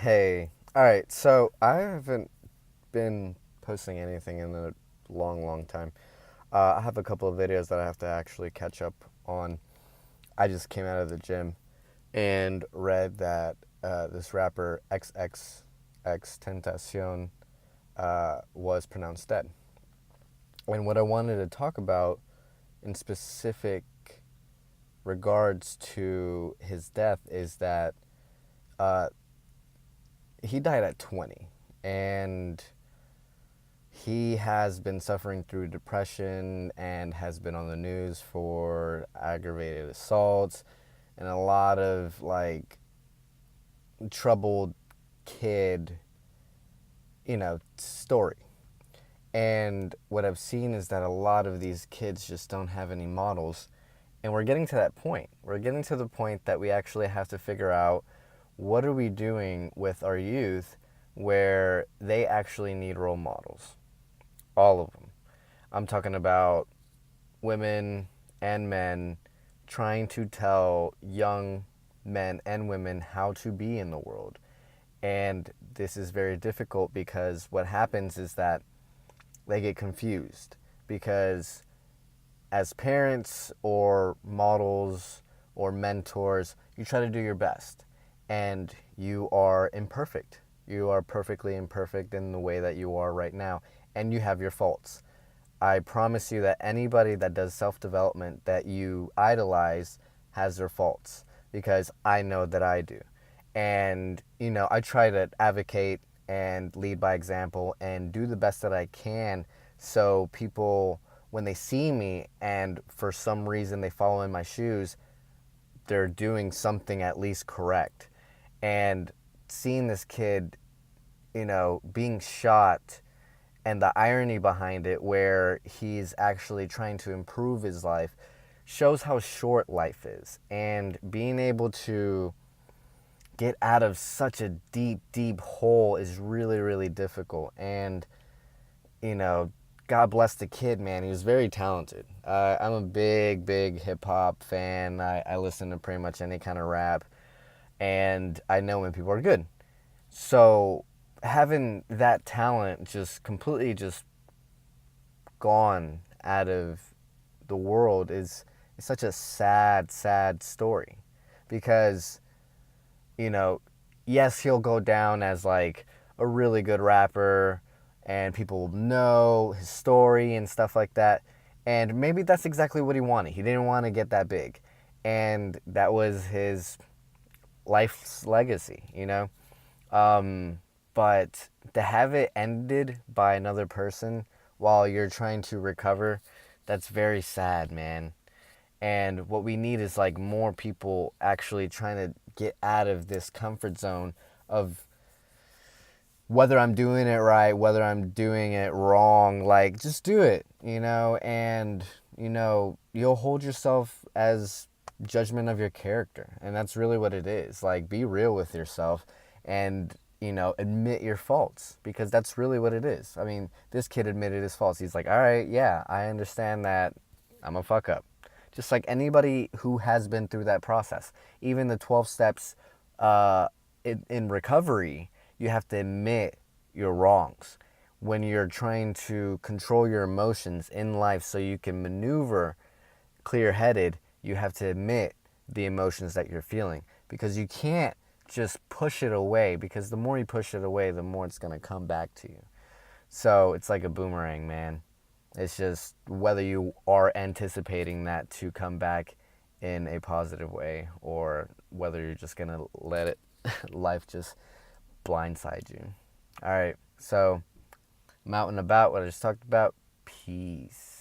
Hey, all right. So I haven't been posting anything in a long, long time. I have a couple of videos that I have to actually catch up on. I just came out of the gym and read that this rapper XXXTentacion was pronounced dead. And what I wanted to talk about in specific regards to his death is that uh, he died at 20. And he has been suffering through depression and has been on the news for aggravated assaults and a lot of like troubled kid, story. And what I've seen is that a lot of these kids just don't have any models. And we're getting to that point. We're getting to the point that we actually have to figure out what are we doing with our youth where they actually need role models. All of them. I'm talking about women and men trying to tell young men and women how to be in the world. And this is very difficult because what happens is that they get confused because as parents or models or mentors, you try to do your best and you are imperfect. You are perfectly imperfect in the way that you are right now, and you have your faults. I promise you that anybody that does self-development that you idolize has their faults because I know that I do. And, I try to advocate and lead by example and do the best that I can so people, when they see me and for some reason they follow in my shoes, they're doing something at least correct. And seeing this kid, being shot and the irony behind it where he's actually trying to improve his life shows how short life is. And being able to get out of such a deep, deep hole is really, really difficult. And, God bless the kid, man. He was very talented. I'm a big, big hip hop fan. I listen to pretty much any kind of rap. And I know when people are good. So having that talent just completely just gone out of the world is such a sad, sad story. Because, you know, yes, he'll go down as like a really good rapper and people will know his story and stuff like that. And maybe that's exactly what he wanted. He didn't want to get that big. And that was his life's legacy. But to have it ended by another person while you're trying to recover, that's very sad, man. And what we need is like more people actually trying to get out of this comfort zone of whether I'm doing it right, whether I'm doing it wrong. Like, just do it, and, you'll hold yourself as judgment of your character. And that's really what it is. Like, be real with yourself and, admit your faults because that's really what it is. I mean, this kid admitted his faults. He's like, all right, yeah, I understand that I'm a fuck up. Just like anybody who has been through that process. Even the 12 steps in recovery, you have to admit your wrongs. When you're trying to control your emotions in life so you can maneuver clear-headed, you have to admit the emotions that you're feeling because you can't just push it away because the more you push it away, the more it's going to come back to you. So it's like a boomerang, man. It's just whether you are anticipating that to come back in a positive way or whether you're just going to let it, life just blindside you. All right, so I'm out and about what I just talked about. Peace.